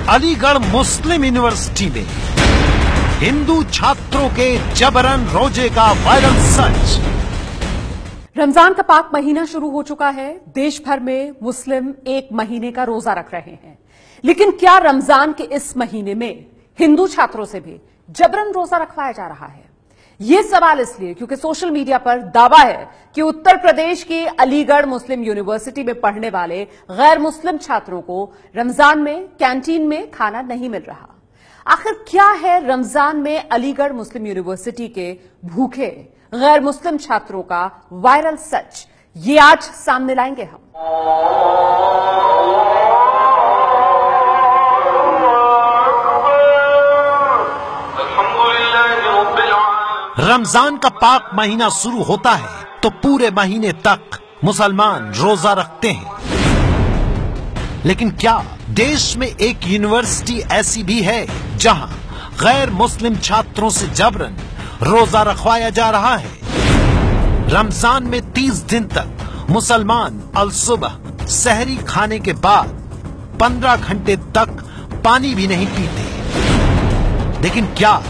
अलीगढ़ मुस्लिम university में हिंदू छात्रों के जबरन रोजे का वायरल सच। रमजान का पाक महीना शुरू हो चुका है। देश भर में मुस्लिम 1 महीने का रोजा रख रहे हैं, लेकिन क्या रमजान के इस महीने में हिंदू छात्रों से भी जबरन रोजा रखवाया जा रहा है? यह सवाल इसलिए क्योंकि सोशल मीडिया पर दावा है कि उत्तर प्रदेश की अलीगढ़ मुस्लिम यूनिवर्सिटी में पढ़ने वाले गैर मुस्लिम छात्रों को रमजान में कैंटीन में खाना नहीं मिल रहा। आखिर क्या है रमजान में अलीगढ़ मुस्लिम यूनिवर्सिटी के भूखे गैर मुस्लिम छात्रों का वायरल सच, ये आज सामने लाएंगे हम। रमजान का पाक महीना शुरू होता है तो पूरे महीने तक मुसलमान रोजा रखते हैं, लेकिन क्या देश में एक यूनिवर्सिटी ऐसी भी है जहां गैर मुस्लिम छात्रों से जबरन रोजा रखवाया जा रहा है? रमजान में 30 दिन तक मुसलमान अल सुबह सहरी खाने के बाद 15 घंटे तक पानी भी नहीं पीते, लेकिन क्या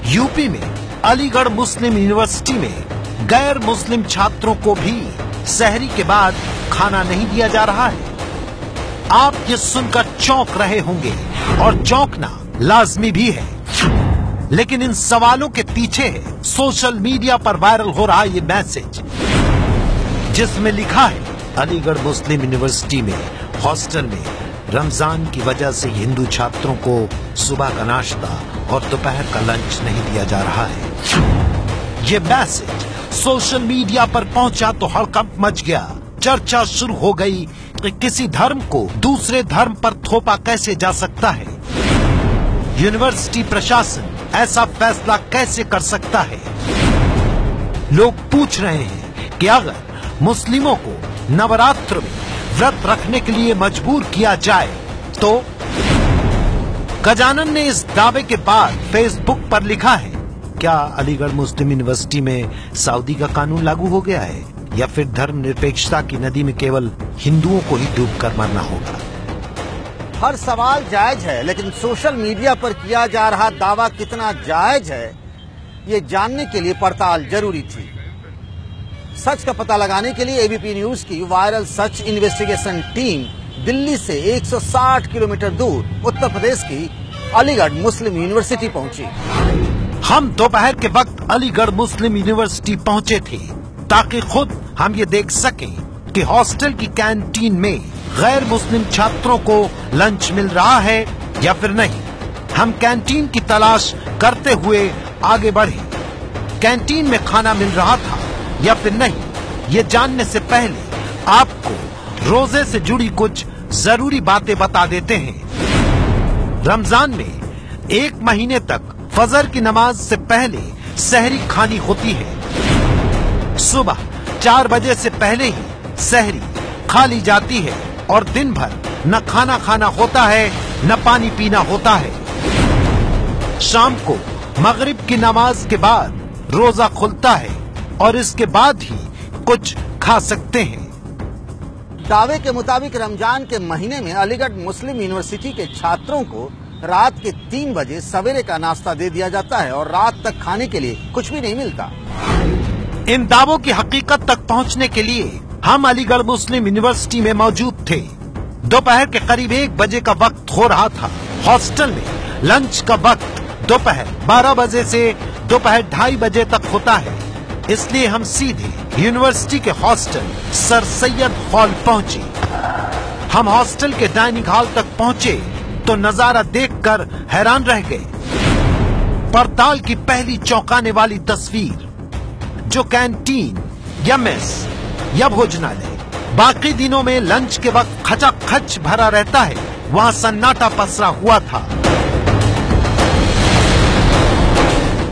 यूपी में अलीगढ़ मुस्लिम यूनिवर्सिटी में गैर मुस्लिम छात्रों को भी सहरी के बाद खाना नहीं दिया जा रहा है? आप ये सुनकर चौंक रहे होंगे और चौंकना लाजमी भी है, लेकिन इन सवालों के पीछे है सोशल मीडिया पर वायरल हो रहा ये मैसेज, जिसमें लिखा है अलीगढ़ मुस्लिम यूनिवर्सिटी में हॉस्टल में रमजान की वजह से हिंदू छात्रों को सुबह का नाश्ता और दोपहर का लंच नहीं दिया जा रहा है। ये मैसेज सोशल मीडिया पर पहुंचा तो हड़कंप मच गया। चर्चा शुरू हो गई कि किसी धर्म को दूसरे धर्म पर थोपा कैसे जा सकता है? यूनिवर्सिटी प्रशासन ऐसा फैसला कैसे कर सकता है? लोग पूछ रहे हैं कि अगर मुस्लिमों को नवरात्र में व्रत रखने के लिए मजबूर किया जाए तो? गजानन ने इस दावे के बाद फेसबुक पर लिखा है, क्या अलीगढ़ मुस्लिम यूनिवर्सिटी में सऊदी का कानून लागू हो गया है या फिर धर्मनिरपेक्षता की नदी में केवल हिंदुओं को ही डूबकर मरना होगा? हर सवाल जायज है, लेकिन सोशल मीडिया पर किया जा रहा दावा कितना जायज है, ये जानने के लिए पड़ताल जरूरी थी। सच का पता लगाने के लिए एबीपी न्यूज की वायरल सच इन्वेस्टिगेशन टीम दिल्ली से 160 किलोमीटर दूर उत्तर प्रदेश की अलीगढ़ मुस्लिम यूनिवर्सिटी पहुंची। हम दोपहर के वक्त अलीगढ़ मुस्लिम यूनिवर्सिटी पहुंचे थे ताकि खुद हम ये देख सकें कि हॉस्टल की कैंटीन में गैर मुस्लिम छात्रों को लंच मिल रहा है या फिर नहीं। हम कैंटीन की तलाश करते हुए आगे बढ़े। कैंटीन में खाना मिल रहा था या फिर नहीं, ये जानने से पहले आपको रोजे से जुड़ी कुछ जरूरी बातें बता देते हैं। रमजान में 1 महीने तक फजर की नमाज से पहले सहरी खानी होती है। सुबह 4 बजे से पहले ही सहरी खा ली जाती है और दिन भर न खाना खाना होता है न पानी पीना होता है। शाम को मगरिब की नमाज के बाद रोजा खुलता है और इसके बाद ही कुछ खा सकते हैं। दावे के मुताबिक रमजान के महीने में अलीगढ़ मुस्लिम यूनिवर्सिटी के छात्रों को रात के 3 बजे सवेरे का नाश्ता दे दिया जाता है और रात तक खाने के लिए कुछ भी नहीं मिलता। इन दावों की हकीकत तक पहुंचने के लिए हम अलीगढ़ मुस्लिम यूनिवर्सिटी में मौजूद थे। दोपहर के करीब 1 बजे का वक्त हो रहा था। हॉस्टल में लंच का वक्त दोपहर 12 बजे से दोपहर 2:30 बजे तक होता है, इसलिए हम सीधे यूनिवर्सिटी के हॉस्टल सर सैयद हॉल पहुंचे। हम हॉस्टल के डाइनिंग हॉल तक पहुंचे तो नजारा देखकर हैरान रह गए। पड़ताल की पहली चौंकाने वाली तस्वीर, जो कैंटीन या मेस या भोजनालय बाकी दिनों में लंच के वक्त खचाखच भरा रहता है, वहां सन्नाटा पसरा हुआ था।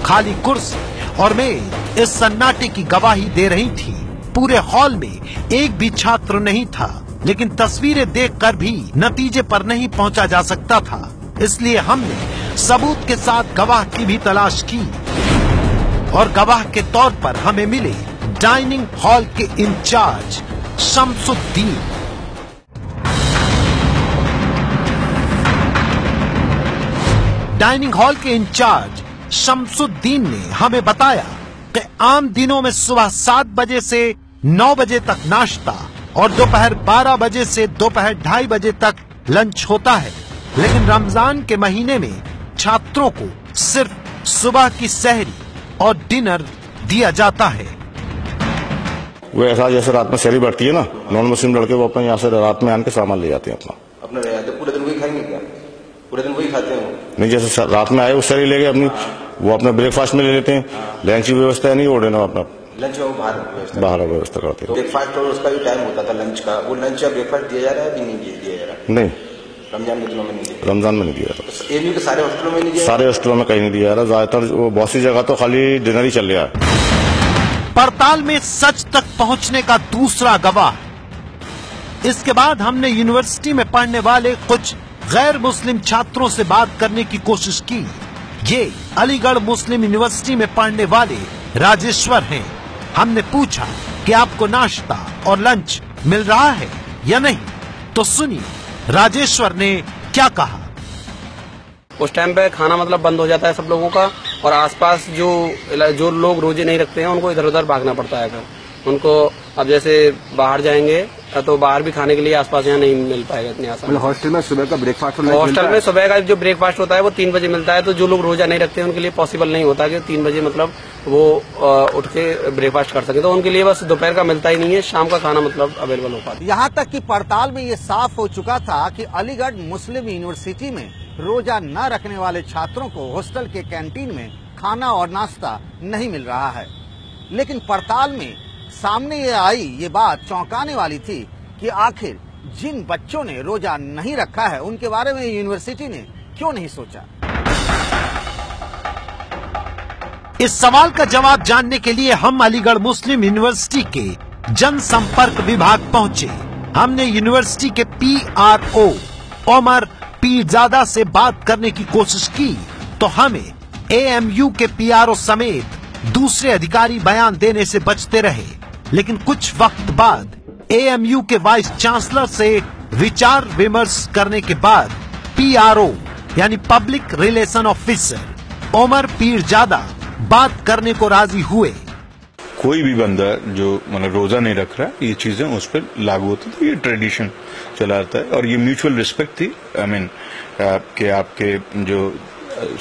खाली कुर्सी और मेज इस सन्नाटे की गवाही दे रही थी। पूरे हॉल में एक भी छात्र नहीं था, लेकिन तस्वीरें देखकर भी नतीजे पर नहीं पहुंचा जा सकता था, इसलिए हमने सबूत के साथ गवाह की भी तलाश की और गवाह के तौर पर हमें मिले डाइनिंग हॉल के इंचार्ज शमसुद्दीन। डाइनिंग हॉल के इंचार्ज शमसुद्दीन ने हमें बताया कि आम दिनों में सुबह 7 बजे से 9 बजे तक नाश्ता और दोपहर 12 बजे से दोपहर 2:30 बजे तक लंच होता है, लेकिन रमजान के महीने में छात्रों को सिर्फ सुबह की सहरी और डिनर दिया जाता है। वो ऐसा जैसे रात में सहरी बढ़ती है ना, नॉन मुस्लिम लड़के वो अपने यहाँ से रात में आन के सामान ले जाते हैं अपना पूरे दिन वही खाएंगे क्या? पूरे दिन वही खाते हैं? नहीं, जैसे रात में आए वो सहरी ले गए अपनी, वो अपने ब्रेकफास्ट में ले लेते हैं। लंच की व्यवस्था है नहीं, वो डिनर अपना लंच में बाहर व्यवस्था करते हैं। ब्रेकफास्ट और उसका भी टाइम होता था लंच का, वो लंच या ब्रेकफास्ट दिया जा रहा है? नहीं दिया जा रहा? नहीं, रमजान के दिनों में नहीं दिया। रमजान में नहीं दिया था। एमयू के सारे हॉस्टलों में नहीं दिया? सारे हॉस्टलों में कहीं नहीं दिया रहा, ज्यादातर बहुत सी जगह तो खाली डिनर ही चल रहा है। पड़ताल में सच तक पहुंचने का दूसरा गवाह। इसके बाद हमने यूनिवर्सिटी में पढ़ने वाले कुछ गैर मुस्लिम छात्रों से बात करने की कोशिश की। ये अलीगढ़ मुस्लिम यूनिवर्सिटी में पढ़ने वाले राजेश्वर हैं। हमने पूछा कि आपको नाश्ता और लंच मिल रहा है या नहीं, तो सुनिए राजेश्वर ने क्या कहा। उस टाइम पे खाना मतलब बंद हो जाता है सब लोगों का, और आसपास जो लोग रोजे नहीं रखते हैं उनको इधर उधर भागना पड़ता है। फिर उनको अब जैसे बाहर जाएंगे तो बाहर भी खाने के लिए आसपास यहाँ नहीं मिल पाएगा इतनी आसान। हॉस्टल में सुबह का ब्रेकफास्ट हॉस्टल में सुबह का जो ब्रेकफास्ट होता है वो 3 बजे मिलता है, तो जो लोग रोजा नहीं रखते हैं उनके लिए पॉसिबल नहीं होता कि 3 बजे मतलब वो उठ के ब्रेकफास्ट कर सके, तो उनके लिए बस दोपहर का मिलता ही नहीं है, शाम का खाना मतलब अवेलेबल हो पाता है। यहाँ तक कि पड़ताल में ये साफ हो चुका था कि अलीगढ़ मुस्लिम यूनिवर्सिटी में रोजा न रखने वाले छात्रों को हॉस्टल के कैंटीन में खाना और नाश्ता नहीं मिल रहा है। लेकिन पड़ताल में सामने ये आई ये बात चौंकाने वाली थी कि आखिर जिन बच्चों ने रोजा नहीं रखा है उनके बारे में यूनिवर्सिटी ने क्यों नहीं सोचा। इस सवाल का जवाब जानने के लिए हम अलीगढ़ मुस्लिम यूनिवर्सिटी के जनसंपर्क विभाग पहुंचे। हमने यूनिवर्सिटी के PRO उमर पीरजादा से बात करने की कोशिश की, तो हमें AMU के PRO समेत दूसरे अधिकारी बयान देने से बचते रहे। लेकिन कुछ वक्त बाद AMU के वाइस चांसलर से विचार विमर्श करने के बाद PRO यानी public relation officer Umar Pirzada बात करने को राजी हुए। कोई भी बंदा जो मतलब रोजा नहीं रख रहा, ये चीजें उस पर लागू होती थी, ये ट्रेडिशन चला आता है और ये म्यूचुअल रिस्पेक्ट थी। आई मीन कि आपके जो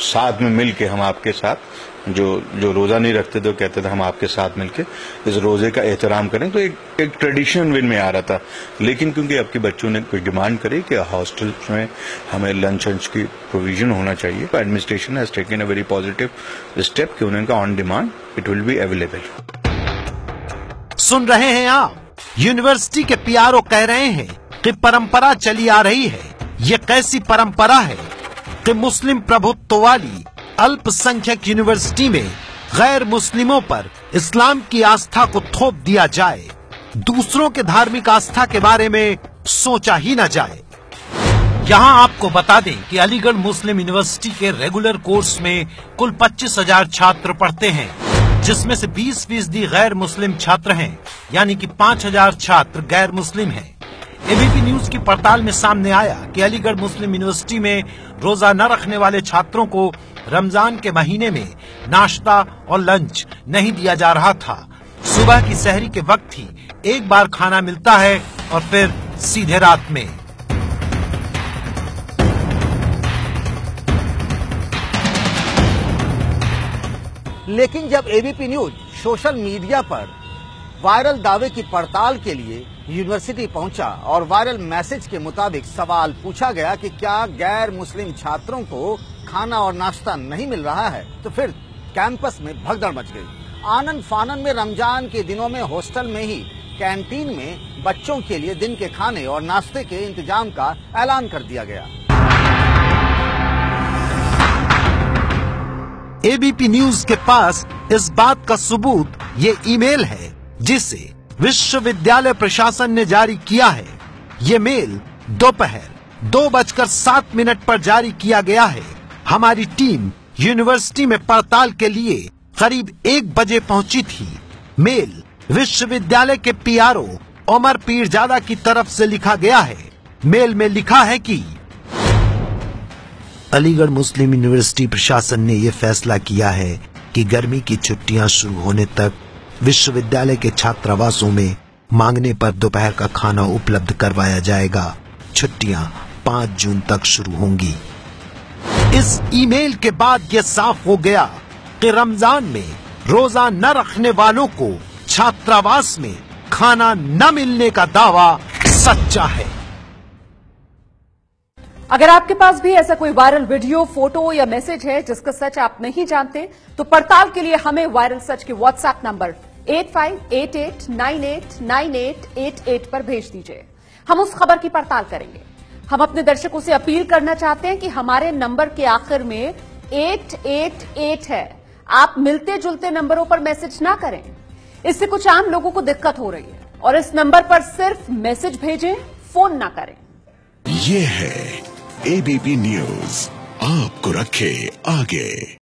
साथ में मिल के हम आपके साथ जो रोजा नहीं रखते थे कहते थे हम आपके साथ मिलके इस रोजे का एहतराम करें, तो एक ट्रेडिशन विन में आ रहा था। लेकिन क्योंकि आपके बच्चों ने कोई डिमांड करी कि हॉस्टल में हमें लंच की प्रोविजन होना चाहिए, administration has taken a very positive step कि उनका on demand it will be available. सुन रहे हैं आप, यूनिवर्सिटी के PRO कह रहे हैं कि परंपरा चली आ रही है। ये कैसी परंपरा है कि मुस्लिम प्रभुत्व वाली अल्पसंख्यक यूनिवर्सिटी में गैर मुस्लिमों पर इस्लाम की आस्था को थोप दिया जाए, दूसरों के धार्मिक आस्था के बारे में सोचा ही न जाए। यहाँ आपको बता दें कि अलीगढ़ मुस्लिम यूनिवर्सिटी के रेगुलर कोर्स में कुल 25,000 छात्र पढ़ते हैं, जिसमें से 20% गैर मुस्लिम छात्र हैं, यानी कि 5,000 छात्र गैर मुस्लिम हैं। ABP न्यूज की पड़ताल में सामने आया कि अलीगढ़ मुस्लिम यूनिवर्सिटी में रोजा न रखने वाले छात्रों को रमजान के महीने में नाश्ता और लंच नहीं दिया जा रहा था। सुबह की सहरी के वक्त ही एक बार खाना मिलता है और फिर सीधे रात में। लेकिन जब ABP न्यूज सोशल मीडिया पर वायरल दावे की पड़ताल के लिए यूनिवर्सिटी पहुंचा और वायरल मैसेज के मुताबिक सवाल पूछा गया कि क्या गैर मुस्लिम छात्रों को खाना और नाश्ता नहीं मिल रहा है, तो फिर कैंपस में भगदड़ मच गई। आनन फानन में रमजान के दिनों में हॉस्टल में ही कैंटीन में बच्चों के लिए दिन के खाने और नाश्ते के इंतजाम का ऐलान कर दिया गया। ABP न्यूज के पास इस बात का सबूत ये ईमेल है जिसे विश्वविद्यालय प्रशासन ने जारी किया है। ये मेल दोपहर 2:07 पर जारी किया गया है। हमारी टीम यूनिवर्सिटी में पड़ताल के लिए करीब 1 बजे पहुंची थी। मेल विश्वविद्यालय के PRO उमर पीरजादा की तरफ से लिखा गया है। मेल में लिखा है कि अलीगढ़ मुस्लिम यूनिवर्सिटी प्रशासन ने यह फैसला किया है कि गर्मी की छुट्टियां शुरू होने तक विश्वविद्यालय के छात्रावासों में मांगने पर दोपहर का खाना उपलब्ध करवाया जाएगा। छुट्टियां 5 जून तक शुरू होंगी। इस ईमेल के बाद यह साफ हो गया कि रमजान में रोजा न रखने वालों को छात्रावास में खाना न मिलने का दावा सच्चा है। अगर आपके पास भी ऐसा कोई वायरल वीडियो, फोटो या मैसेज है जिसका सच आप नहीं जानते, तो पड़ताल के लिए हमें वायरल सच के व्हाट्सएप नंबर 8588989888 पर भेज दीजिए। हम उस खबर की पड़ताल करेंगे। हम अपने दर्शकों से अपील करना चाहते हैं कि हमारे नंबर के आखिर में 888 है। आप मिलते जुलते नंबरों पर मैसेज ना करें, इससे कुछ आम लोगों को दिक्कत हो रही है। और इस नंबर पर सिर्फ मैसेज भेजें, फोन ना करें। ये है एबीपी न्यूज, आपको रखे आगे।